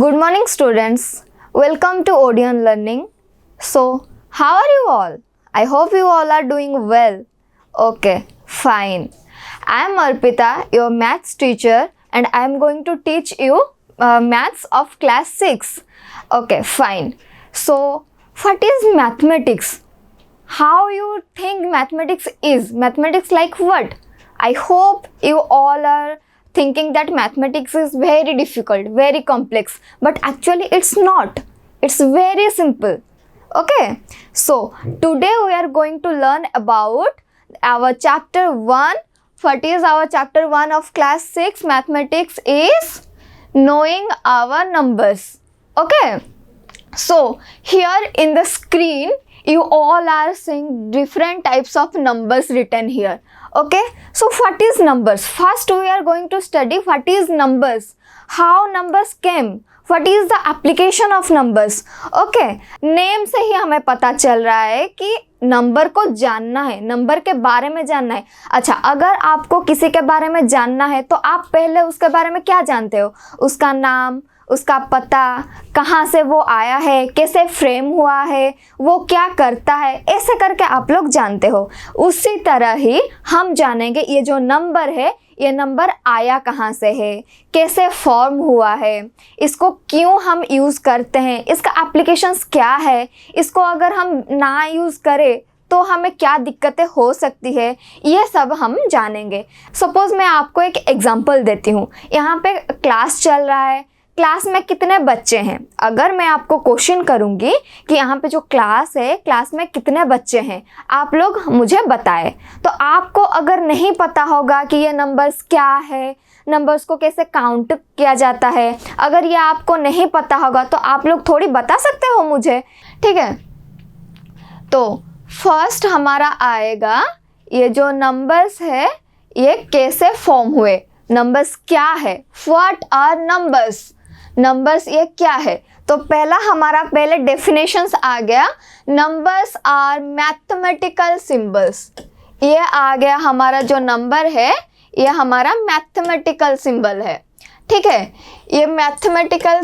Good morning, students. Welcome to Odeon Learning. So, how are you all? I hope you all are doing well. Okay, fine. I am Arpita, your maths teacher, and I am going to teach you maths of class 6. Okay, fine. So, what is mathematics? How you think mathematics is? Mathematics like what? I hope you all are thinking that mathematics is very difficult, very complex, but actually it's not. It's very simple. Okay, so today we are going to learn about our chapter 1. What is our chapter 1 of class 6 mathematics is knowing our numbers. Okay, so here in the screen you all are seeing different types of numbers written here. Okay, so what is numbers? First we are going to study what is numbers, how numbers came, what is the application of numbers. Okay, name से ही हमें पता चल रहा है कि number को जानना है, नंबर के बारे में जानना है. अच्छा, अगर आपको किसी के बारे में जानना है तो आप पहले उसके बारे में क्या जानते हो? उसका नाम, उसका पता, कहाँ से वो आया है, कैसे फ्रेम हुआ है, वो क्या करता है, ऐसे करके आप लोग जानते हो. उसी तरह ही हम जानेंगे ये जो नंबर है, ये नंबर आया कहाँ से है, कैसे फॉर्म हुआ है, इसको क्यों हम यूज़ करते हैं, इसका एप्लीकेशंस क्या है, इसको अगर हम ना यूज़ करें तो हमें क्या दिक्कतें हो सकती है, ये सब हम जानेंगे. सपोज़ मैं आपको एक एग्जांपल देती हूँ. यहाँ पे क्लास चल रहा है, क्लास में कितने बच्चे हैं. अगर मैं आपको क्वेश्चन करूंगी कि यहाँ पे जो क्लास है, क्लास में कितने बच्चे हैं, आप लोग मुझे बताएं. तो आपको अगर नहीं पता होगा कि ये नंबर्स क्या है, नंबर्स को कैसे काउंट किया जाता है, अगर ये आपको नहीं पता होगा तो आप लोग थोड़ी बता सकते हो मुझे. ठीक है, तो फर्स्ट हमारा आएगा ये जो नंबर्स है ये कैसे फॉर्म हुए, नंबर्स क्या है, व्हाट आर नंबर्स, नंबर्स ये क्या है. तो पहला हमारा पहले डेफिनेशंस आ गया. Numbers are mathematical symbols. ये आ गया हमारा जो नंबर है ये हमारा मैथमेटिकल सिंबल है. ठीक है, ये मैथमेटिकल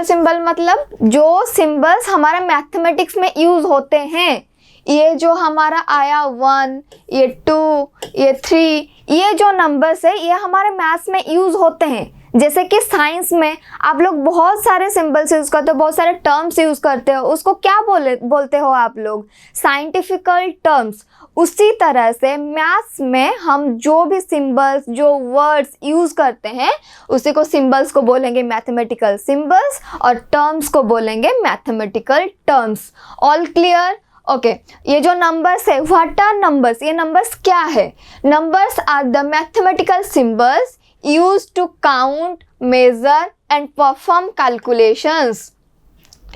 सिंबल मतलब जो सिंबल्स हमारा मैथमेटिक्स में यूज होते हैं. ये जो हमारा आया 1, ये 2, ये 3, ये जो नंबर्स है ये हमारे मैथ्स में यूज होते हैं. जैसे कि साइंस में आप लोग बहुत सारे सिंबल्स यूज़ करते हो, बहुत सारे टर्म्स यूज़ करते हो, उसको क्या बोलते हो आप लोग? Scientifical terms. उसी तरह से मैथ्स में हम जो भी सिंबल्स, जो वर्ड्स यूज़ करते हैं उसी को सिंबल्स को बोलेंगे मैथमेटिकल सिंबल्स और टर्म्स को बोलेंगे mathematical terms. All clear? Okay, ये जो नंबर्स है, व्हाट आर नंबर्स, ये नंबर्स क्या है? Numbers are the mathematical symbols used to count, measure and perform calculations.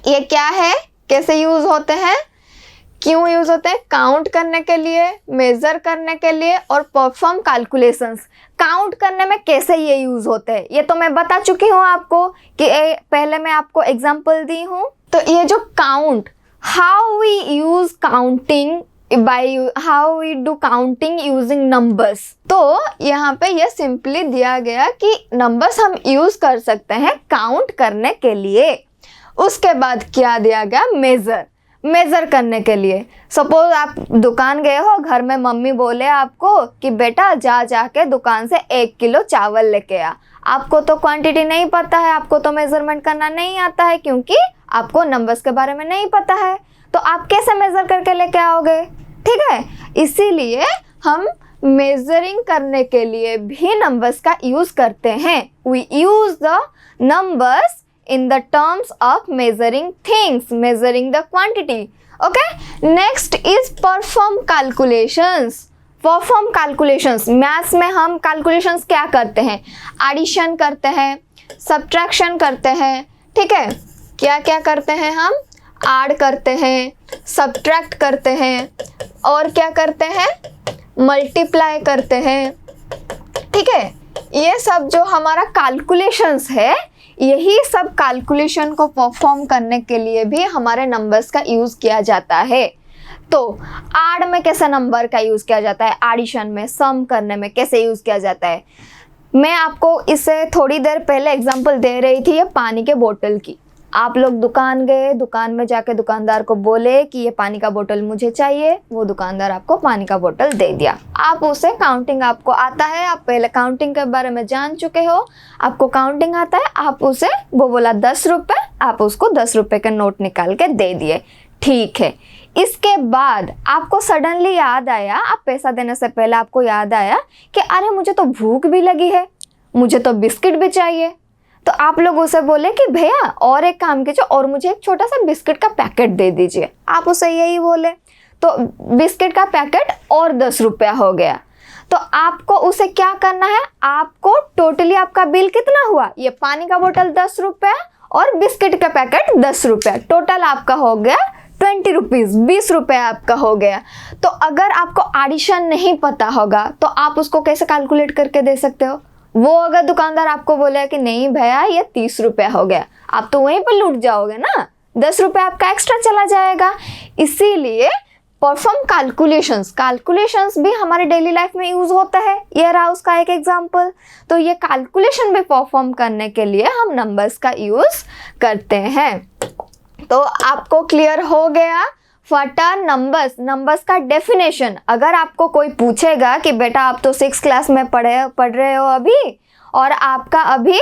ये क्या है, कैसे यूज होते हैं, क्यों यूज होते हैं? काउंट करने के लिए, मेजर करने के लिए और परफॉर्म कैलकुलेशंस. काउंट करने में कैसे ये यूज होते हैं ये तो मैं बता चुकी हूँ आपको कि पहले मैं आपको एग्जांपल दी हूँ. तो ये जो count, how we use counting, how we do counting using numbers. तो यहाँ पे ये सिंपली दिया गया कि नंबर्स हम यूज कर सकते हैं काउंट करने के लिए. उसके बाद क्या दिया गया? मेजर करने के लिए. सपोज आप दुकान गए हो, घर में मम्मी बोले आपको कि बेटा जाके दुकान से 1 किलो चावल लेके आ. आपको तो क्वांटिटी नहीं पता है, आपको तो मेजरमेंट करना नहीं आता है क्योंकि आपको नंबर्स के बारे में नहीं पता है. तो आप कैसे मेजर करके लेके आओगे? ठीक है, इसीलिए हम मेजरिंग करने के लिए भी नंबर्स का यूज करते हैं. We use the numbers in the terms of measuring things, measuring the quantity. Okay, next is perform calculations. Perform calculations, maths में हम कैलकुलेशंस क्या करते हैं? एडिशन करते हैं, सब्ट्रैक्शन करते हैं. ठीक है, क्या क्या करते हैं हम? ऐड करते हैं, सब्ट्रैक्ट करते हैं और क्या करते हैं? मल्टीप्लाई करते हैं. ठीक है, ये सब जो हमारा कैलकुलेशंस है, यही सब कैलकुलेशन को परफॉर्म करने के लिए भी हमारे नंबर्स का यूज़ किया जाता है. तो ऐड में कैसे नंबर का यूज़ किया जाता है, एडिशन में, सम करने में कैसे यूज़ किया जाता है, मैं आपको इससे थोड़ी देर पहले एग्जांपल दे रही थी ये पानी के बोतल की। आप लोग दुकान गए, दुकान में जाके दुकानदार को बोले कि ये पानी का बोतल मुझे चाहिए, वो दुकानदार आपको पानी का बोतल दे दिया। आप उसे काउंटिंग आपको आता है, आप पहले काउंटिंग के बारे में जान चुके हो, आपको काउंटिंग आता है, आप उसे, वो बोला 10 रुपये, आप उसको 10 रुपये के नोट निकाल के दे दिए, ठीक है। इसके बाद आपको सडनली याद आया, आप पैसा देने से पहले आपको याद आया कि अरे मुझे तो भूख भी लगी है, मुझे तो बिस्किट भी चाहिए। तो आप लोग उसे बोले कि भैया और एक काम कीजिए और मुझे एक छोटा सा बिस्किट का पैकेट दे दीजिए। आप उसे यही बोले तो बिस्किट का पैकेट और 10 रुपया हो गया। तो आपको उसे क्या करना है, आपको टोटली आपका बिल कितना हुआ, ये पानी का बोतल 10 रुपया और बिस्किट का पैकेट 10 रुपया, टोटल आपका हो गया 20 रुपीज़, 20 रुपये आपका हो गया। तो अगर आपको एडिशन नहीं पता होगा तो आप उसको कैसे कैलकुलेट करके दे सकते हो। वो अगर दुकानदार आपको बोले कि नहीं भैया ये 30 रुपया हो गया, आप तो वहीं पर लूट जाओगे ना, 10 रुपया आपका एक्स्ट्रा चला जाएगा। इसीलिए परफॉर्म कैलकुलेशंस भी हमारे डेली लाइफ में यूज होता है। ये रहा उसका एक एग्जांपल। तो ये कैलकुलेशन भी परफॉर्म करने के लिए हम नंबर्स का यूज करते हैं। तो आपको क्लियर हो गया व्हाट आर नंबर्स का डेफिनेशन। अगर आपको कोई पूछेगा कि बेटा आप तो 6th क्लास में पढ़ रहे हो अभी और आपका अभी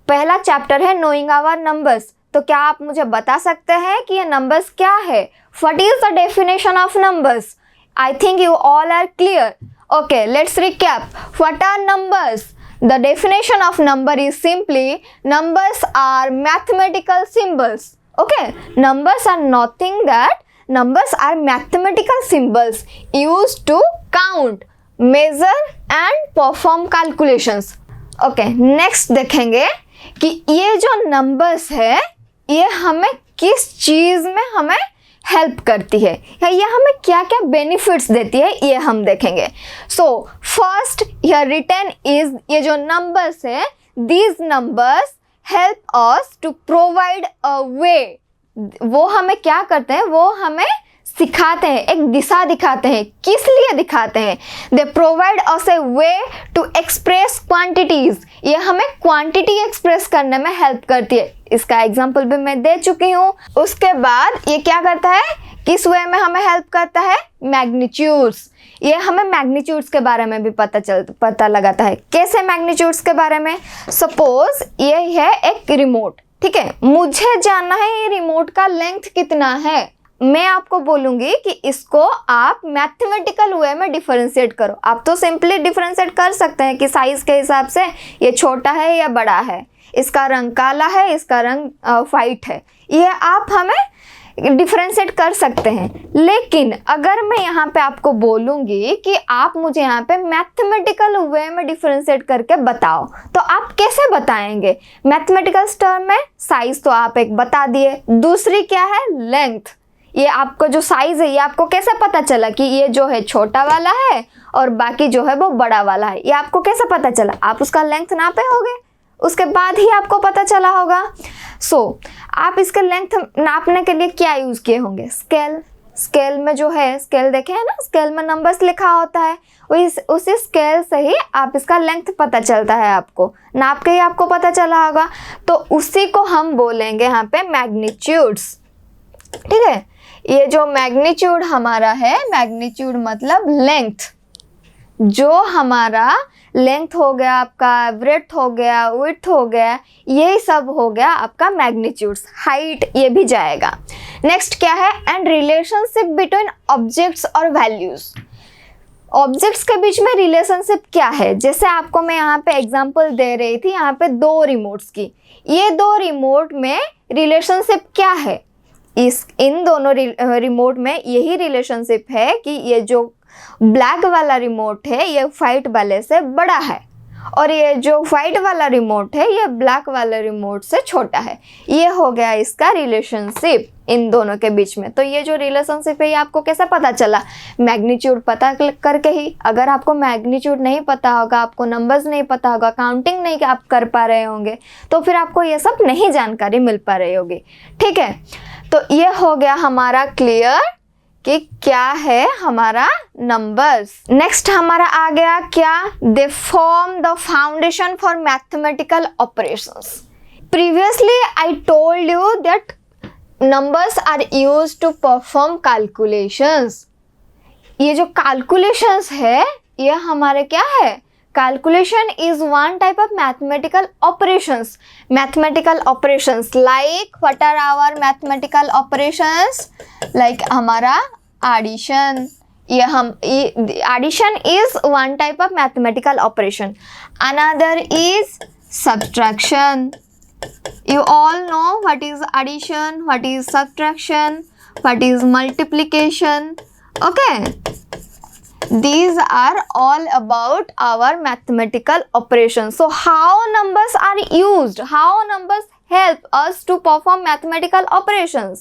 पहला चैप्टर है नोइंग आवर नंबर्स, तो क्या आप मुझे बता सकते हैं कि ये नंबर्स क्या है, what is the definition of numbers. I think you all are clear. Okay, let's recap what are numbers. The definition of number is simply numbers are mathematical symbols. Okay, numbers are mathematical symbols used to count, measure and perform calculations. Okay, next देखेंगे कि ये जो numbers है ये हमें किस चीज़ में हमें हेल्प करती है या ये हमें क्या क्या बेनिफिट्स देती है ये हम देखेंगे। So first here written is, ये जो नंबर्स है, these numbers help us to provide a way. वो हमें क्या करते हैं, वो हमें सिखाते हैं, एक दिशा दिखाते हैं। किस लिए दिखाते हैं, they provide us a way to express quantities. ये हमें क्वांटिटी एक्सप्रेस करने में हेल्प करती है। इसका एग्जांपल भी मैं दे चुकी हूँ। उसके बाद ये क्या करता है, किस वे में हमें हेल्प करता है, मैग्नीट्यूड्स। ये हमें मैग्नीट्यूड्स के बारे में भी पता लगाता है। कैसे मैग्नीट्यूड्स के बारे में, सपोज ये है एक रिमोट, ठीक है, मुझे जानना है ये रिमोट का लेंथ कितना है। मैं आपको बोलूंगी कि इसको आप मैथमेटिकल वे में डिफरेंशिएट करो। आप तो सिंपली डिफरेंशिएट कर सकते हैं कि साइज के हिसाब से ये छोटा है या बड़ा है, इसका रंग काला है, इसका रंग वाइट है, ये आप हमें डिफरेंशिएट कर सकते हैं। लेकिन अगर मैं यहाँ पे आपको बोलूँगी कि आप मुझे यहाँ पे मैथमेटिकल वे में डिफरेंशिएट करके बताओ, तो आप कैसे बताएंगे। मैथमेटिकल टर्म में साइज तो आप एक बता दिए, दूसरी क्या है, लेंथ। ये आपको जो साइज है ये आपको कैसे पता चला कि ये जो है छोटा वाला है और बाकी जो है वो बड़ा वाला है, ये आपको कैसे पता चला, आप उसका लेंथ नापे होगे, उसके बाद ही आपको पता चला होगा। सो आप इसके लेंथ नापने के लिए क्या यूज़ किए होंगे, स्केल में जो है, स्केल देखे हैं ना, स्केल में नंबर्स लिखा होता है, उसी स्केल से ही आप इसका लेंथ पता चलता है, आपको नाप के ही आपको पता चला होगा। तो उसी को हम बोलेंगे यहाँ पे मैग्नीट्यूड्स, ठीक है। ये जो मैग्नीट्यूड हमारा है, मैग्नीट्यूड मतलब लेंथ, जो हमारा लेंथ हो गया, आपका ब्रेड्थ हो गया, विड्थ हो गया, ये सब हो गया आपका मैग्नीट्यूड्स। हाइट ये भी जाएगा। नेक्स्ट क्या है, एंड रिलेशनशिप बिटवीन ऑब्जेक्ट्स और वैल्यूज। ऑब्जेक्ट्स के बीच में रिलेशनशिप क्या है, जैसे आपको मैं यहाँ पे एग्जांपल दे रही थी, यहाँ पे 2 रिमोट्स की, ये 2 रिमोट में रिलेशनशिप क्या है, इन दोनों रिमोट में यही रिलेशनशिप है कि ये जो ब्लैक वाला रिमोट है ये वाइट वाले से बड़ा है और ये जो वाइट वाला रिमोट है ये ब्लैक वाले रिमोट से छोटा है। ये हो गया इसका रिलेशनशिप इन दोनों के बीच में। तो ये जो रिलेशनशिप है ये आपको कैसे पता चला, मैग्नीट्यूड पता करके ही। अगर आपको मैग्नीट्यूड नहीं पता होगा, आपको नंबर्स नहीं पता होगा, काउंटिंग नहीं आप कर पा रहे होंगे, तो फिर आपको ये सब नहीं जानकारी मिल पा रही होगी, ठीक है। तो ये हो गया हमारा क्लियर कि क्या है हमारा नंबर्स। नेक्स्ट हमारा आ गया क्या, they form the foundation for mathematical operations. Previously I told you that numbers are used to perform calculations। ये जो calculations है ये हमारे क्या है, calculation is one type of mathematical operations। mathematical operations like what are our mathematical operations, like हमारा addition, addition is one type of mathematical operation। another is subtraction। You all know what is addition, what is subtraction, what is multiplication, okay? These are all about our mathematical operations। So how numbers are used, how numbers help us to perform mathematical operations।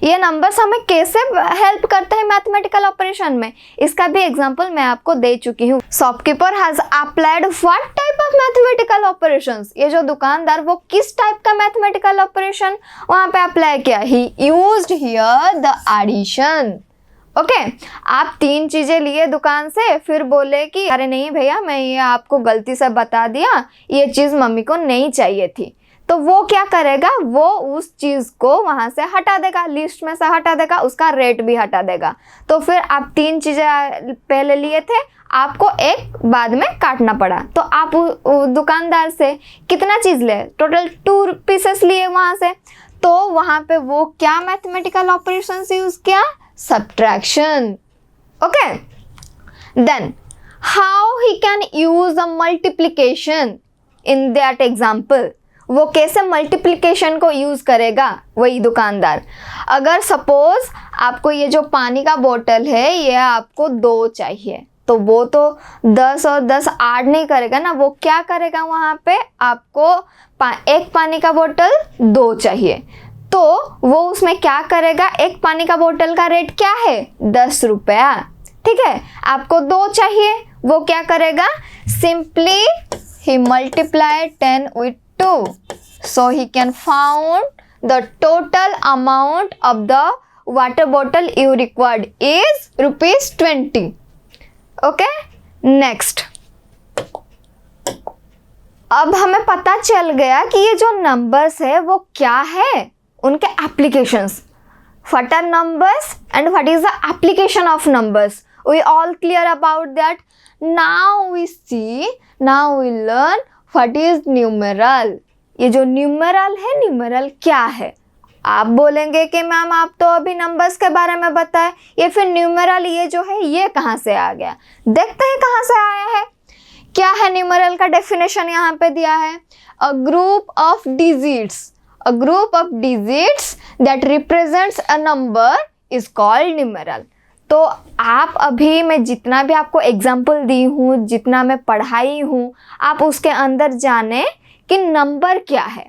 ये numbers हमें कैसे help करते हैं mathematical operation में, इसका भी example मैं आपको दे चुकी हूँ। Shopkeeper has applied what type of mathematical operations। ये जो दुकानदार वो किस टाइप का mathematical operation वहाँ पे अप्लाई किया, he used here the addition। Okay आप 3 चीजें लिए दुकान से, फिर बोले कि अरे नहीं भैया मैं ये आपको गलती से बता दिया, ये चीज़ मम्मी को नहीं चाहिए थी। तो वो क्या करेगा, वो उस चीज़ को वहाँ से हटा देगा, लिस्ट में से हटा देगा, उसका रेट भी हटा देगा। तो फिर आप 3 चीज़ें पहले लिए थे, आपको एक बाद में काटना पड़ा। तो आप दुकानदार से कितना चीज़ ले, टोटल 2 पीसेस लिए वहाँ से। तो वहाँ पे वो क्या मैथमेटिकल ऑपरेशंस यूज़ किया, subtraction। okay, then how he can use a multiplication in that example। वो कैसे मल्टीप्लिकेशन को यूज करेगा वही दुकानदार। अगर सपोज आपको ये जो पानी का बोतल है ये आपको 2 चाहिए, तो वो तो 10 और 10 ऐड नहीं करेगा ना, वो क्या करेगा, वहाँ पे आपको एक पानी का बोतल 2 चाहिए, तो वो उसमें क्या करेगा, एक पानी का बोतल का रेट क्या है 10 रुपया, ठीक है, आपको 2 चाहिए, वो क्या करेगा, simply he multiply 10 with 2, so he can found the total amount of the water bottle you required is ₹20। okay, next अब हमें पता चल गया कि ये जो नंबर्स है वो क्या है, उनके applications, what are numbers and what is the application of numbers, we all clear about that। now we learn what is numeral। ये जो न्यूमेरल है, न्यूमेरल क्या है, आप बोलेंगे कि मैम आप तो अभी नंबर्स के बारे में बताए, ये फिर न्यूमेरल ये जो है ये कहाँ से आ गया, देखते हैं कहाँ से आया है। क्या है न्यूमेरल का डेफिनेशन यहाँ पे दिया है, a group of digits, a group of digits that represents a number is called numeral। तो आप अभी मैं जितना भी आपको एग्जाम्पल दी हूँ, जितना मैं पढ़ाई हूँ, आप उसके अंदर जाने कि नंबर क्या है।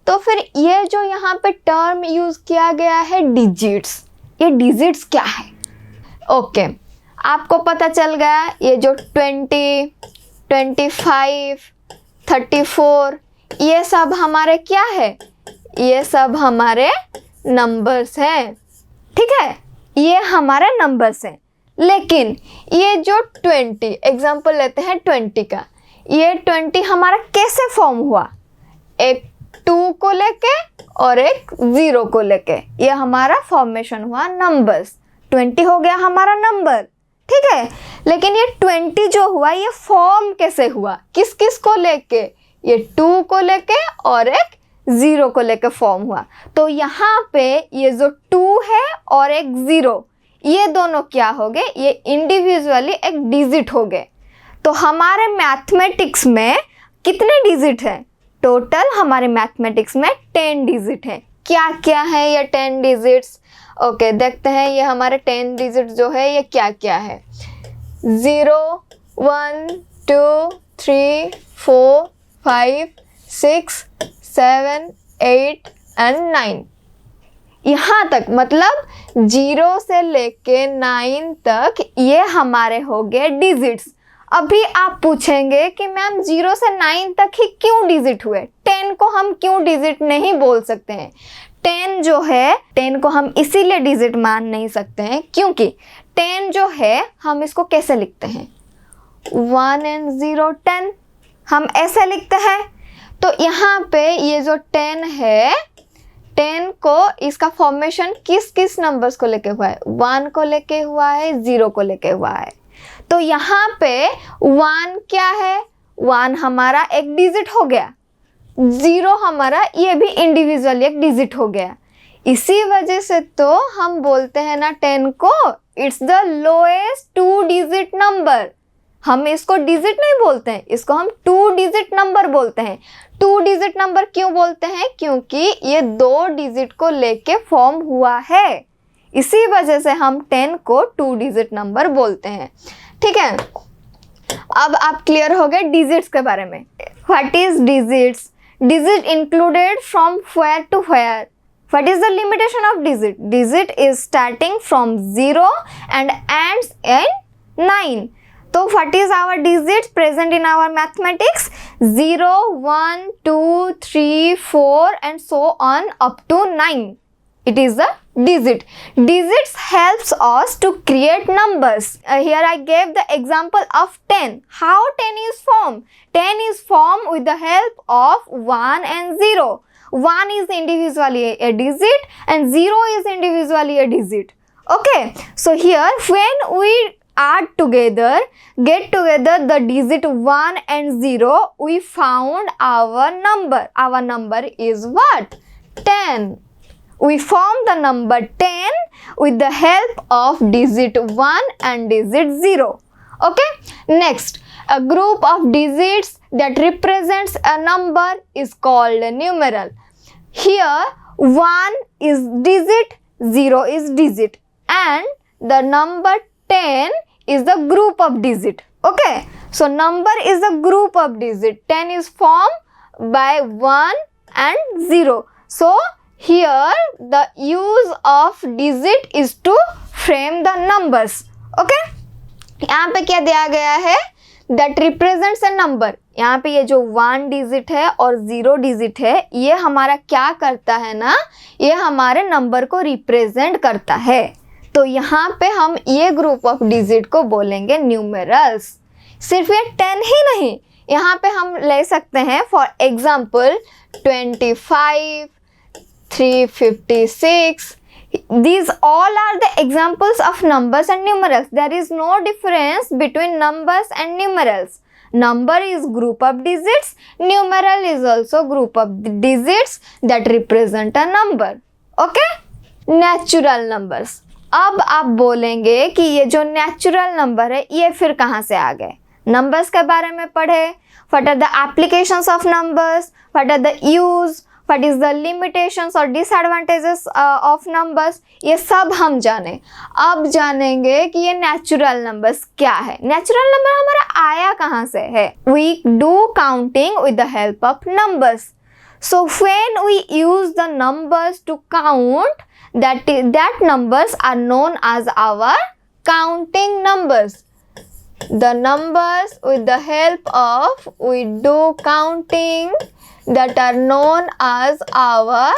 तो फिर ये जो यहाँ पे टर्म यूज़ किया गया है डिजिट्स, ये डिजिट्स क्या है, ओके आपको पता चल गया, ये जो 20, 25, 34 ये सब हमारे क्या है, ये सब हमारे नंबर्स हैं, ठीक है, ये हमारे नंबर्स हैं। लेकिन ये जो 20 एग्जांपल लेते हैं 20 का, ये 20 हमारा कैसे फॉर्म हुआ, एक 2 को लेके और एक 0 को लेके, ये हमारा फॉर्मेशन हुआ नंबर्स, 20 हो गया हमारा नंबर, ठीक है। लेकिन ये 20 जो हुआ ये फॉर्म कैसे हुआ, किस किस को लेके, ये 2 को लेके और एक 0 को लेकर फॉर्म हुआ। तो यहाँ पे ये जो 2 है और एक 0 ये दोनों क्या हो गए, ये इंडिविजुअली एक डिजिट हो गए। तो हमारे मैथमेटिक्स में कितने डिजिट हैं, टोटल हमारे मैथमेटिक्स में 10 डिजिट हैं। क्या क्या है ये 10 डिजिट्स, ओके देखते हैं ये हमारे 10 डिजिट जो है ये क्या क्या है, 0, 1, 2, 3, 4, 5, 6, 7, 8 and 9, यहाँ तक मतलब 0 से लेके 9 तक ये हमारे हो गए डिजिट्स। अभी आप पूछेंगे कि मैम 0 से 9 तक ही क्यों डिजिट हुए, 10 को हम क्यों डिजिट नहीं बोल सकते हैं। 10 जो है, 10 को हम इसीलिए डिजिट मान नहीं सकते हैं क्योंकि 10 जो है हम इसको कैसे लिखते हैं, 1 and 0 10, हम ऐसे लिखते हैं। तो यहाँ पे ये जो 10 है, 10 को इसका फॉर्मेशन किस किस नंबर्स को लेके हुआ है, 1 को लेके हुआ है, 0 को लेके हुआ है। तो यहाँ पे 1 क्या है, 1 हमारा एक डिजिट हो गया, 0 हमारा ये भी इंडिविजुअली एक डिजिट हो गया। इसी वजह से तो हम बोलते हैं ना 10 को it's the lowest 2 digit number. हम इसको डिजिट नहीं बोलते हैं, इसको हम 2 डिजिट नंबर बोलते हैं। 2 डिजिट नंबर क्यों बोलते हैं, क्योंकि ये 2 डिजिट को लेके फॉर्म हुआ है, इसी वजह से हम 10 को 2 डिजिट नंबर बोलते हैं। ठीक है, अब आप क्लियर हो गए डिजिट्स के बारे में। What is digits? Digit included from where to where? What is the limitation of digit? Digit is starting from 0 and ends in 9. So what is our digits present in our mathematics? 0, 1, 2, 3, 4 and so on up to 9. It is a digit. Digits helps us to create numbers. Here I gave the example of 10. How 10 is formed? 10 is formed with the help of 1 and 0. 1 is individually a digit and 0 is individually a digit. Okay. So here when we add together, get together the digit 1 and 0, we found our number. Our number is what? 10. We form the number 10 with the help of digit 1 and digit 0. Okay. Next, a group of digits that represents a number is called a numeral. Here 1 is digit, 0 is digit and the number 10 is the group of digit. Okay. So number is the group of digit. 10 is formed by 1 and 0. So here the use of digit is to frame the numbers. Okay. यहाँ पे क्या दिया गया है, that represents a number. यहाँ पे ये जो 1 डिजिट है और 0 डिजिट है, ये हमारा क्या करता है ना, ये हमारे नंबर को रिप्रेजेंट करता है। तो यहाँ पे हम ये ग्रुप ऑफ डिजिट को बोलेंगे न्यूमेरल्स। सिर्फ ये 10 ही नहीं, यहाँ पे हम ले सकते हैं for example 25, 356. These all are the examples of numbers and numerals. There is no difference between numbers and numerals. Number is group of digits. Numeral is also group of digits that represent a number. Okay? Natural numbers. अब आप बोलेंगे कि ये जो natural number है ये फिर कहाँ से आ गए। नंबर्स के बारे में पढ़े, what are the applications of numbers, what are the use, what is the limitations और disadvantages of numbers, ये सब हम जाने। अब जानेंगे कि ये नेचुरल नंबर्स क्या है। नेचुरल नंबर हमारा आया कहाँ से है। We do counting with the help of numbers. So when we use the numbers to count, that numbers are known as our counting numbers. The numbers with the help of we do counting that are known as our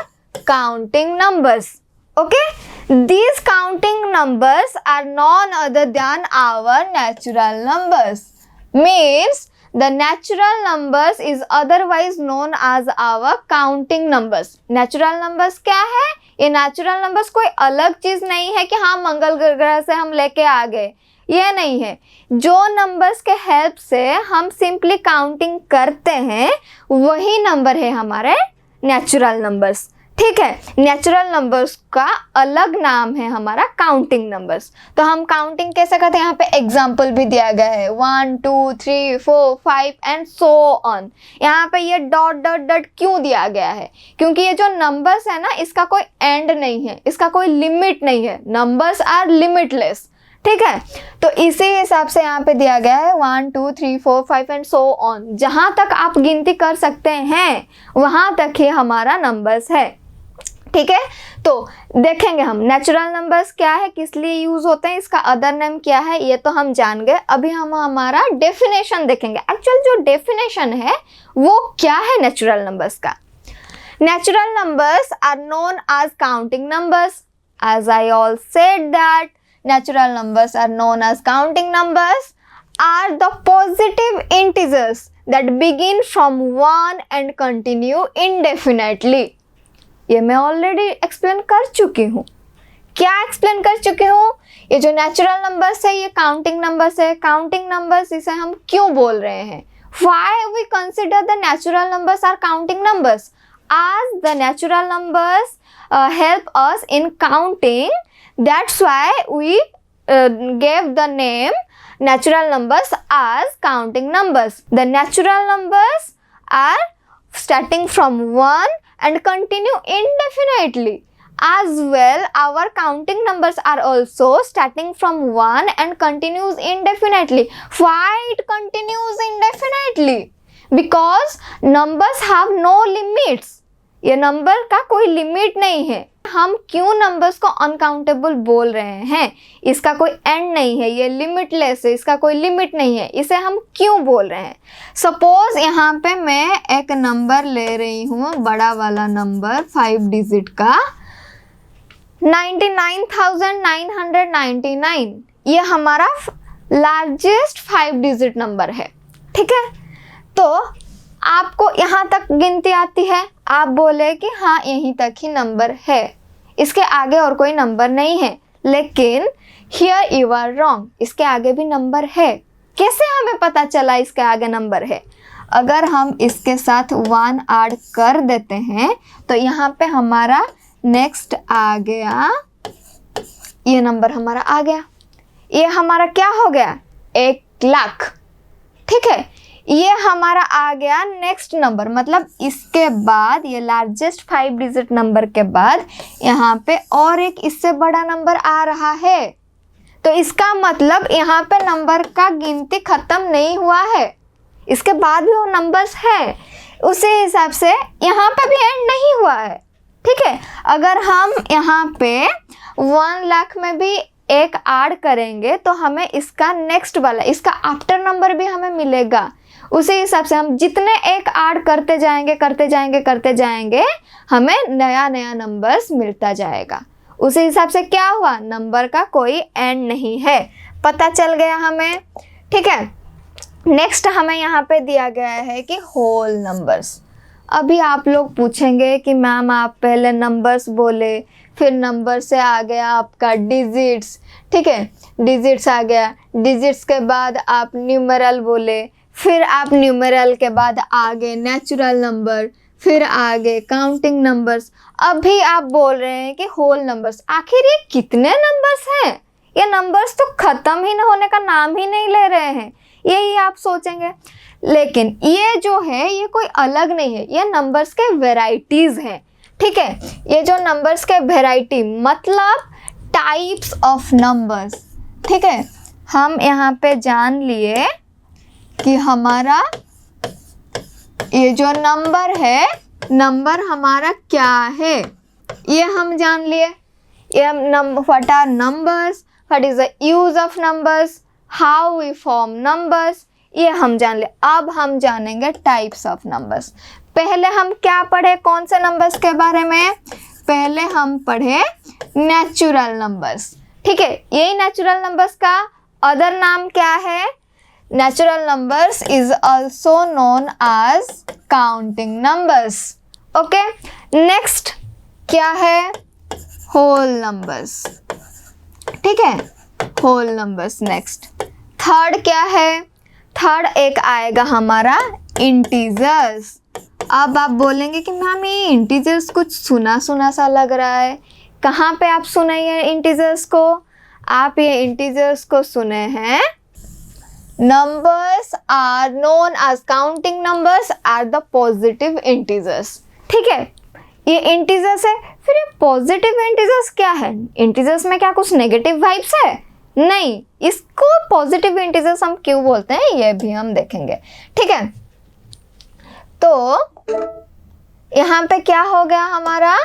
counting numbers. Okay, these counting numbers are none other than our natural numbers. Means the natural numbers is otherwise known as our counting numbers. Natural numbers क्या है? ये natural numbers कोई अलग चीज नहीं है कि हाँ मंगल ग्रह से हम लेके आ गए, ये नहीं है। जो नंबर्स के हेल्प से हम सिंपली काउंटिंग करते हैं वही नंबर है हमारे नेचुरल नंबर्स। ठीक है, नेचुरल नंबर्स का अलग नाम है हमारा काउंटिंग नंबर्स। तो हम काउंटिंग कैसे करते हैं, यहाँ पे एग्जाम्पल भी दिया गया है 1 2 3 4 5 एंड सो ऑन। यहाँ पे ये डॉट डॉट डॉट क्यों दिया गया है, क्योंकि ये जो नंबर्स है ना इसका कोई एंड नहीं है, इसका कोई लिमिट नहीं है। Numbers are limitless. ठीक है, तो इसी हिसाब से यहाँ पे दिया गया है 1 2 3 4 5 एंड सो ऑन। जहाँ तक आप गिनती कर सकते हैं वहाँ तक ही हमारा नंबर्स है। ठीक है, तो देखेंगे हम नेचुरल नंबर्स क्या है, किस लिए यूज होते हैं, इसका अदर नेम क्या है, ये तो हम जान गए। अभी हम हमारा डेफिनेशन देखेंगे। एक्चुअल जो डेफिनेशन है वो क्या है नेचुरल नंबर्स का। Natural numbers are known as counting numbers. As I all said that natural numbers are known as counting numbers are the positive integers that begin from 1 and continue indefinitely. ये मैं already explain कर चुकी हूँ. क्या explain कर चुकी हूँ? ये जो नेचुरल नंबर्स है ये काउंटिंग नंबर्स है. काउंटिंग नंबर्स इसे हम क्यों बोल रहे हैं? Why we consider the natural numbers are counting numbers? As the natural numbers help us in counting, that's why we gave the name natural numbers as counting numbers. The natural numbers are starting from 1 and continue indefinitely. As well, our counting numbers are also starting from 1 and continues indefinitely. Why it continues indefinitely? Because numbers have no limits. ये number का कोई limit नहीं है. हम क्यों numbers को uncountable बोल रहे हैं? इसका कोई एंड नहीं है, ये लिमिटलेस है, इसका कोई लिमिट नहीं है. इसे हम क्यों बोल रहे हैं? सपोज यहाँ पे मैं एक नंबर ले रही हूँ, बड़ा वाला नंबर 5 डिजिट का 99,999. ये हमारा लार्जेस्ट 5 डिजिट नंबर है. ठीक है, तो आपको यहाँ तक गिनती आती है, आप बोले कि हाँ यहीं तक ही नंबर है, इसके आगे और कोई नंबर नहीं है. लेकिन हियर यू आर रॉन्ग, इसके आगे भी नंबर है. कैसे हमें पता चला इसके आगे नंबर है? अगर हम इसके साथ 1 ऐड कर देते हैं तो यहाँ पे हमारा नेक्स्ट आ गया, ये नंबर हमारा आ गया. ये हमारा क्या हो गया? 1 लाख. ठीक है, ये हमारा आ गया नेक्स्ट नंबर. मतलब इसके बाद ये लार्जेस्ट 5 डिजिट नंबर के बाद यहाँ पे और एक इससे बड़ा नंबर आ रहा है. तो इसका मतलब यहाँ पे नंबर का गिनती खत्म नहीं हुआ है, इसके बाद भी वो नंबर्स है. उसी हिसाब से यहाँ पे भी एंड नहीं हुआ है. ठीक है, अगर हम यहाँ पे 1 लाख में भी एक ऐड करेंगे तो हमें इसका नेक्स्ट वाला, इसका आफ्टर नंबर भी हमें मिलेगा. उसी हिसाब से हम जितने एक ऐड करते जाएंगे हमें नया नया नंबर्स मिलता जाएगा. उसी हिसाब से क्या हुआ? नंबर का कोई एंड नहीं है. पता चल गया हमें. ठीक है, नेक्स्ट हमें यहाँ पे दिया गया है कि होल नंबर्स. अभी आप लोग पूछेंगे कि मैम आप पहले नंबर्स बोले, फिर नंबर से आ गया आपका डिजिट्स. ठीक है, डिजिट्स आ गया, डिजिट्स के बाद आप न्यूमेरल बोले, फिर आप न्यूमेरल के बाद आगे नेचुरल नंबर, फिर आगे काउंटिंग नंबर्स. अभी आप बोल रहे हैं कि होल नंबर्स. आखिर ये कितने नंबर्स हैं? ये नंबर्स तो ख़त्म ही होने का नाम ही नहीं ले रहे हैं, यही आप सोचेंगे. लेकिन ये जो है ये कोई अलग नहीं है, ये नंबर्स के वेराइटीज़ हैं. ठीक है, ये जो नंबर्स के वेराइटी मतलब टाइप्स ऑफ नंबर्स. ठीक है, हम यहाँ पे जान लिए कि हमारा ये जो नंबर है, नंबर हमारा क्या है ये हम जान लिए. ये what are numbers, what is the use of numbers, how we form numbers, ये हम जान लिए. अब हम जानेंगे टाइप्स ऑफ नंबर्स. पहले हम क्या पढ़े कौन से नंबर्स के बारे में? पहले हम पढ़े नेचुरल नंबर्स. ठीक है, यही नेचुरल नंबर्स का अदर नाम क्या है? Natural numbers is also known as counting numbers. Okay, next क्या है? whole numbers. ठीक है, whole numbers next. थर्ड क्या है? थर्ड एक आएगा हमारा integers. अब आप बोलेंगे कि मैम ये integers कुछ सुना सुना सा लग रहा है. कहाँ पे आप सुने ये integers को? आप ये integers को सुने हैं numbers are known as counting numbers are the positive integers. ठीक है, ये integers है. फिर ये positive integers क्या है? integers में क्या कुछ नेगेटिव वाइब्स है? नहीं. इसको positive integers हम क्यों बोलते हैं ये भी हम देखेंगे. ठीक है, तो यहाँ पे क्या हो गया हमारा?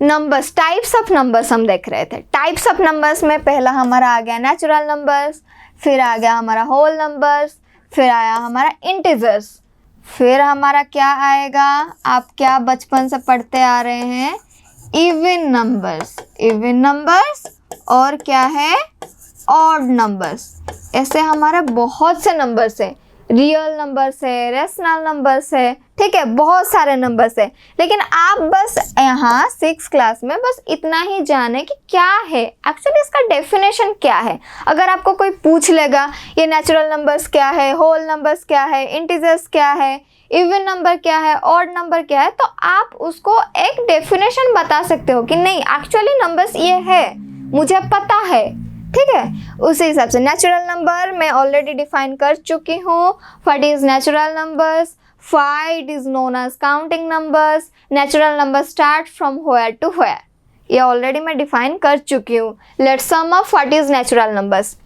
नंबर्स, टाइप्स ऑफ नंबर्स हम देख रहे थे. टाइप्स ऑफ नंबर्स में पहला हमारा आ गया नेचुरल नंबर्स, फिर आ गया हमारा होल नंबर्स, फिर आया हमारा इंटीजर्स, फिर हमारा क्या आएगा, आप क्या बचपन से पढ़ते आ रहे हैं, इवन नंबर्स, इवन नंबर्स, और क्या है, ऑड नंबर्स। ऐसे हमारे बहुत से नंबर्स है, रियल नंबर्स है, रेशनल नंबर्स है, ठीक है, बहुत सारे नंबर्स है। लेकिन आप बस यहाँ 6 क्लास में बस इतना ही जाने कि क्या है एक्चुअली इसका डेफिनेशन क्या है। अगर आपको कोई पूछ लेगा ये नेचुरल नंबर्स क्या है, होल नंबर्स क्या है, इंटीजर्स क्या है, इवन नंबर क्या है, ऑड नंबर क्या है, तो आप उसको एक डेफिनेशन बता सकते हो कि नहीं एक्चुअली नंबर्स ये है, मुझे पता है, ठीक है। उसी हिसाब से नेचुरल नंबर मैं ऑलरेडी डिफाइन कर चुकी हूँ। What is natural numbers, why it is known as counting numbers, natural number start from where to where, ये ऑलरेडी मैं डिफाइन कर चुकी हूँ। Let's sum up what is natural numbers.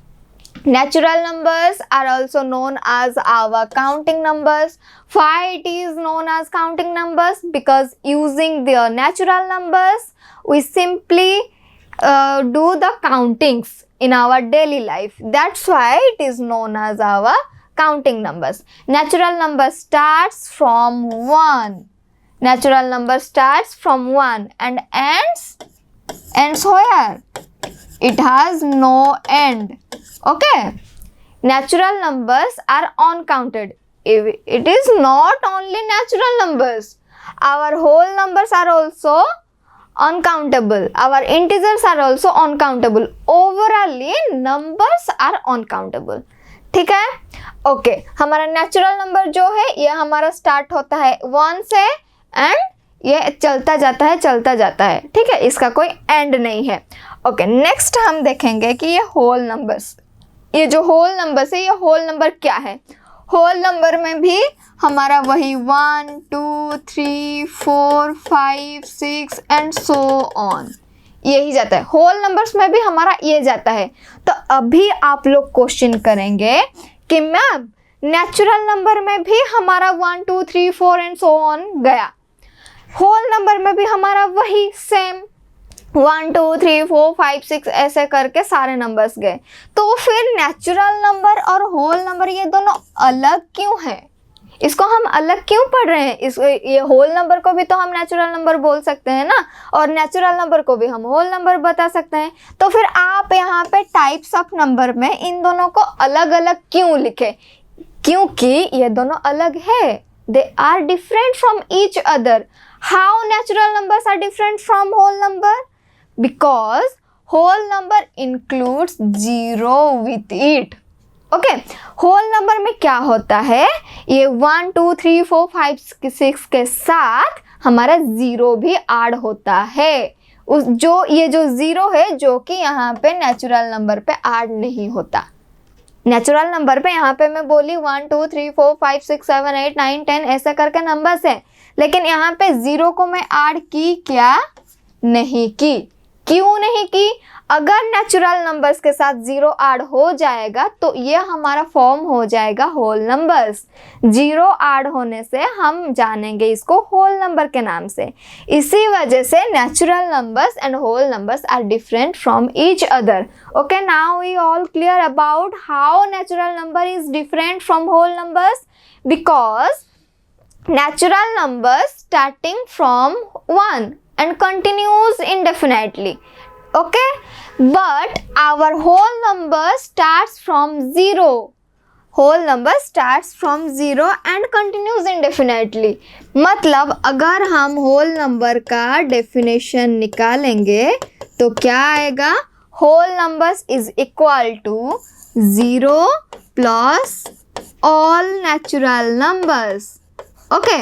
Natural numbers are also known as our counting numbers. Why it is known as counting numbers? Because using their natural numbers, we simply do the countings in our daily life. That's why it is known as our counting numbers. Natural number starts from 1. Natural number starts from 1 and ends where? It has no end. Okay, natural numbers are uncounted. It is not only natural numbers, our whole numbers are also uncountable, our integers are also uncountable, overall numbers are uncountable, ठीक है। Okay, हमारा natural number जो है ये हमारा start होता है 1 से एंड ये चलता जाता है, ठीक है, इसका कोई एंड नहीं है। ओके, नेक्स्ट हम देखेंगे कि ये होल नंबर्स, ये जो होल नंबर्स है ये होल नंबर क्या है। होल नंबर में भी हमारा वही 1 2 3 4 5 6 एंड सो ऑन, यही जाता है। होल नंबर्स में भी हमारा ये जाता है। तो अभी आप लोग क्वेश्चन करेंगे कि मैम नेचुरल नंबर में भी हमारा 1 2 3 4 एंड सो ऑन गया, होल नंबर में भी हमारा वही सेम 1 2 3 4 5 6 ऐसे करके सारे नंबर्स गए, तो फिर नेचुरल नंबर और होल नंबर ये दोनों अलग क्यों हैं, इसको हम अलग क्यों पढ़ रहे हैं। इस ये होल नंबर को भी तो हम नेचुरल नंबर बोल सकते हैं ना, और नेचुरल नंबर को भी हम होल नंबर बता सकते हैं। तो फिर आप यहाँ पे टाइप्स ऑफ नंबर में इन दोनों को अलग अलग क्यों लिखे, क्योंकि ये दोनों अलग है, they are different from each other. How natural numbers are different from whole number? Because whole number includes 0 with it. Okay, whole number में क्या होता है, ये 1 2 3 4 5 6 के साथ हमारा 0 भी ऐड होता है। उस ये जो 0 है जो कि यहाँ पे नेचुरल नंबर पे ऐड नहीं होता। नेचुरल नंबर पे यहाँ पे मैं बोली 1 2 3 4 5 6 7 8 9 10 ऐसे करके नंबर्स है, लेकिन यहाँ पे 0 को मैं ऐड की क्या, नहीं की। क्यों नहीं की? अगर नेचुरल नंबर्स के साथ 0 ऐड हो जाएगा तो ये हमारा फॉर्म हो जाएगा होल नंबर्स। 0 ऐड होने से हम जानेंगे इसको होल नंबर के नाम से। इसी वजह से natural numbers and whole numbers are different from each other. Okay, now we all clear about how natural number is different from whole numbers, because natural numbers starting from 1 and continues indefinitely, okay, but our whole number starts from 0. whole number starts from 0 and continues indefinitely. मतलब अगर हम whole number का definition निकालेंगे तो क्या आएगा, whole numbers is equal to 0 plus all natural numbers. Okay,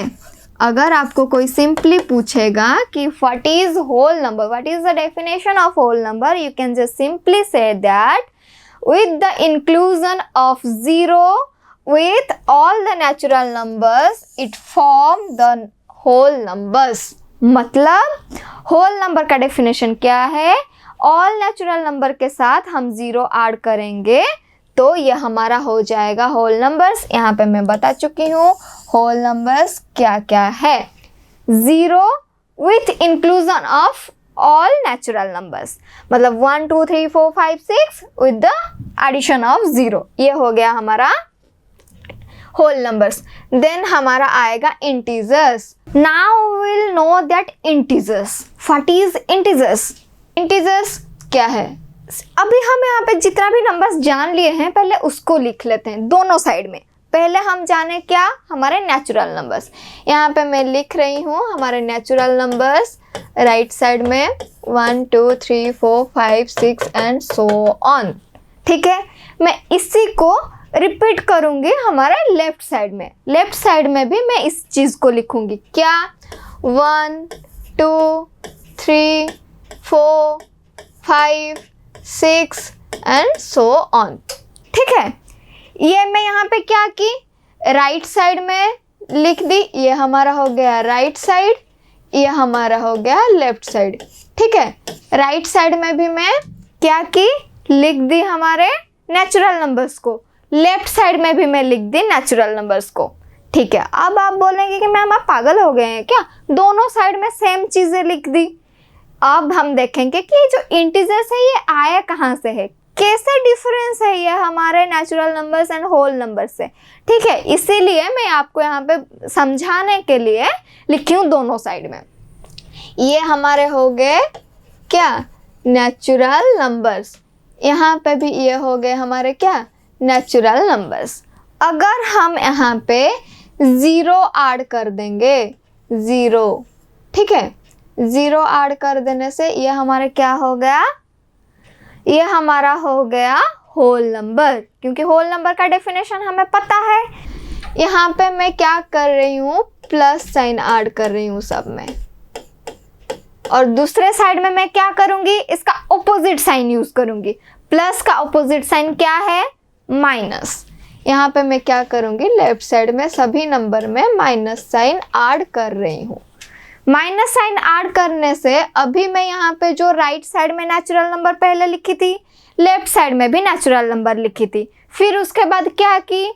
अगर आपको कोई सिंपली पूछेगा कि what is whole number, what is the definition of whole number, you can just simply say that with the inclusion of 0 with all the natural numbers it form the whole numbers. मतलब whole number का definition क्या है, all natural number के साथ हम 0 add करेंगे तो ये हमारा हो जाएगा होल नंबर्स। यहाँ पे मैं बता चुकी हूँ होल नंबर्स क्या क्या है। 0 with inclusion of all natural numbers, मतलब 1 2 3 4 5 6 विद द एडिशन ऑफ 0, ये हो गया हमारा होल नंबर्स, देन हमारा आएगा integers. Now will know that integers, what is integers. Integers क्या है, अभी हम यहाँ पे जितना भी नंबर्स जान लिए हैं पहले उसको लिख लेते हैं दोनों साइड में। पहले हम जाने क्या, हमारे नेचुरल नंबर्स। यहाँ पे मैं लिख रही हूँ हमारे नेचुरल नंबर्स राइट साइड में 1 2 3 4 5 6 एंड सो ऑन। ठीक है, मैं इसी को रिपीट करूँगी हमारे लेफ्ट साइड में। लेफ्ट साइड में भी मैं इस चीज़ को लिखूँगी, क्या 1 2 3 4 5 6 एंड सो ऑन। ठीक है, ये मैं यहाँ पे क्या की, राइट साइड में लिख दी, ये हमारा हो गया राइट साइड, ये हमारा हो गया लेफ्ट साइड। ठीक है, राइट साइड में भी मैं क्या की, लिख दी हमारे नेचुरल नंबर्स को, लेफ्ट साइड में भी मैं लिख दी नेचुरल नंबर्स को। ठीक है, अब आप बोलेंगे कि मैम आप पागल हो गए हैं क्या, दोनों साइड में सेम चीज़ें लिख दी। अब हम देखेंगे कि जो इंटीजर्स है ये आया कहाँ से है, कैसे डिफरेंस है ये हमारे natural numbers and whole numbers से। ठीक है, इसीलिए मैं आपको यहाँ पे समझाने के लिए लिखी हूँ दोनों साइड में। ये हमारे हो गए क्या, नेचुरल नंबर्स, यहाँ पे भी ये हो गए हमारे क्या, नेचुरल नंबर्स। अगर हम यहाँ पे 0 ऐड कर देंगे, 0, ठीक है, 0 ऐड कर देने से ये हमारे क्या हो गया, ये हमारा हो गया होल नंबर, क्योंकि होल नंबर का डेफिनेशन हमें पता है। यहाँ पे मैं क्या कर रही हूँ, प्लस साइन ऐड कर रही हूँ सब में, और दूसरे साइड में मैं क्या करूँगी, इसका ऑपोजिट साइन यूज़ करूँगी। प्लस का ऑपोजिट साइन क्या है, माइनस। यहाँ पे मैं क्या करूँगी, लेफ्ट साइड में सभी नंबर में माइनस साइन ऐड कर रही हूँ। माइनस साइन ऐड करने से अभी मैं यहाँ पे जो राइट साइड में नेचुरल नंबर पहले लिखी थी, लेफ्ट साइड में भी नेचुरल नंबर लिखी थी। फिर उसके बाद क्या की,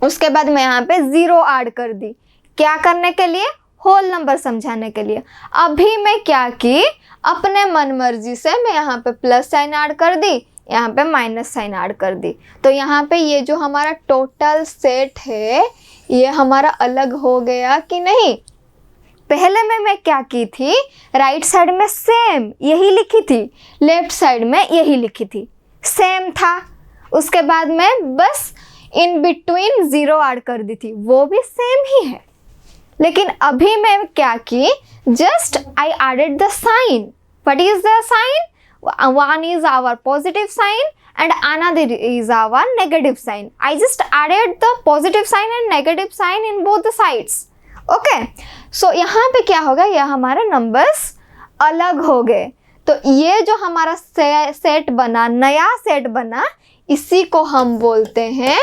उसके बाद मैं यहाँ पे 0 ऐड कर दी, क्या करने के लिए, होल नंबर समझाने के लिए। अभी मैं क्या की, अपने मन मर्जी से मैं यहाँ पे प्लस साइन ऐड कर दी, यहाँ पे माइनस साइन ऐड कर दी। तो यहाँ पे ये जो हमारा टोटल सेट है ये हमारा अलग हो गया कि नहीं। पहले में मैं क्या की थी, राइट साइड में सेम यही लिखी थी, लेफ्ट साइड में यही लिखी थी, सेम था। उसके बाद में बस इन बिटवीन 0 ऐड कर दी थी, वो भी सेम ही है। लेकिन अभी मैं क्या की, just I added the sign. What is the sign, one is our positive sign and another is our negative sign. I just added the positive sign and negative sign in both the sides. Okay, so यहाँ पे क्या होगा, ये हमारे numbers अलग हो गए। तो ये जो हमारा सेट बना, नया सेट बना, इसी को हम बोलते हैं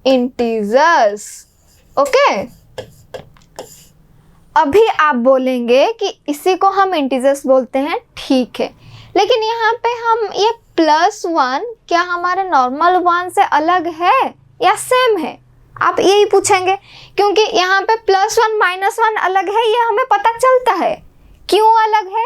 इंटीजर्स। ओके, अभी आप बोलेंगे कि इसी को हम इंटीजर्स बोलते हैं, ठीक है, लेकिन यहाँ पे हम ये +1 क्या हमारे नॉर्मल 1 से अलग है या सेम है, आप यही पूछेंगे। क्योंकि यहाँ पे +1 -1 अलग है, ये हमें पता चलता है। क्यों अलग है,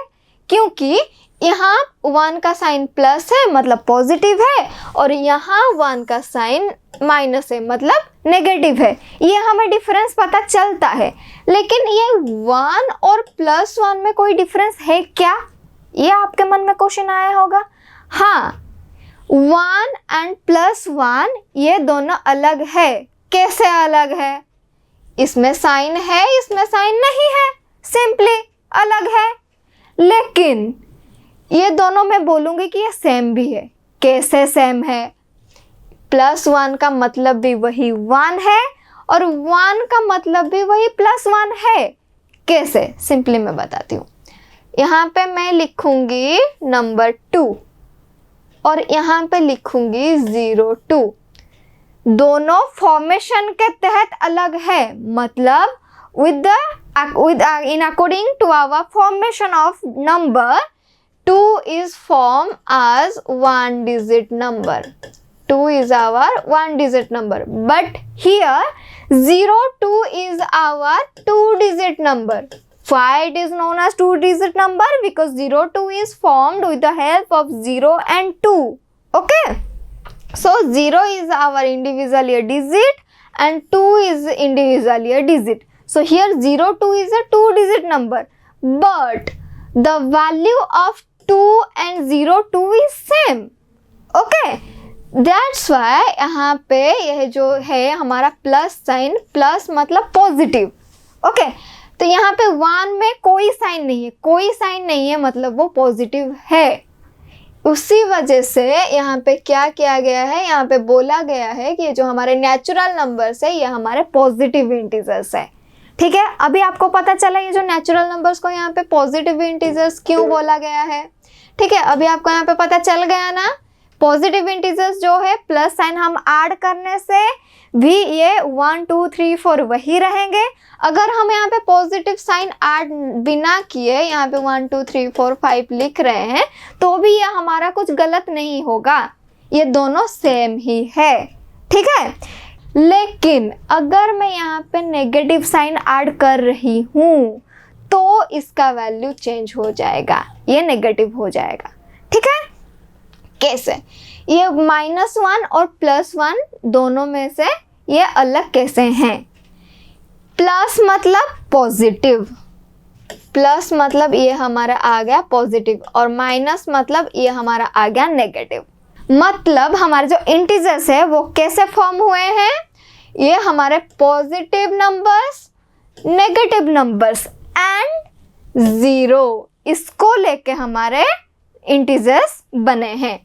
क्योंकि यहाँ 1 का साइन प्लस है मतलब पॉजिटिव है, और यहाँ 1 का साइन माइनस है मतलब नेगेटिव है। ये हमें डिफरेंस पता चलता है। लेकिन ये 1 और +1 में कोई डिफरेंस है क्या, ये आपके मन में क्वेश्चन आया होगा। हाँ, 1 एंड +1 ये दोनों अलग है। कैसे अलग है, इसमें साइन है, इसमें साइन नहीं है, सिंपली अलग है। लेकिन ये दोनों मैं बोलूँगी कि ये सेम भी है। कैसे सेम है, +1 का मतलब भी वही 1 है और 1 का मतलब भी वही +1 है। कैसे, सिंपली मैं बताती हूँ। यहाँ पे मैं लिखूंगी नंबर 2 और यहाँ पे लिखूंगी 02। दोनों फॉर्मेशन के तहत अलग है, मतलब with in according to our formation of number, 2 is formed as 1 digit number. 2 is our 1 digit number, but here 02 is our 2 digit number. Why it is known as 2 digit number? Because 02 is formed with the help of 0 and 2. Okay, so 0 is our individually a digit and 2 is individually a digit. So here 02 is a 2-digit number, but the value of 2 and 02 is same. Okay, that's why यहाँ पे यह जो है हमारा plus sign, plus मतलब positive. Okay, तो यहाँ पे 1 में कोई साइन नहीं है, कोई साइन नहीं है मतलब वो पॉजिटिव है. उसी वजह से यहाँ पे क्या किया गया है, यहाँ पे बोला गया है कि जो हमारे नेचुरल नंबर्स है ये हमारे पॉजिटिव इंटीजर्स है. ठीक है, अभी आपको पता चला ये जो नेचुरल नंबर्स को यहाँ पे पॉजिटिव इंटीजर्स क्यों बोला गया है. ठीक है, अभी आपको यहाँ पे पता चल गया ना. पॉजिटिव इंटीजर्स जो है प्लस साइन हम ऐड करने से भी ये 1 2 3 4 वही रहेंगे. अगर हम यहाँ पे पॉजिटिव साइन ऐड बिना किए यहाँ पे 1 2 3 4 5 लिख रहे हैं तो भी ये हमारा कुछ गलत नहीं होगा, ये दोनों सेम ही है. ठीक है, लेकिन अगर मैं यहाँ पे नेगेटिव साइन ऐड कर रही हूँ तो इसका वैल्यू चेंज हो जाएगा, ये नेगेटिव हो जाएगा. ठीक है, कैसे? ये -1 और +1 दोनों में से ये अलग कैसे हैं. प्लस मतलब पॉजिटिव, प्लस मतलब ये हमारा आ गया पॉजिटिव, और माइनस मतलब ये हमारा आ गया नेगेटिव. मतलब हमारे जो इंटीजर्स है वो कैसे फॉर्म हुए हैं, ये हमारे positive numbers, negative numbers and 0, इसको लेके हमारे इंटीजर्स बने हैं.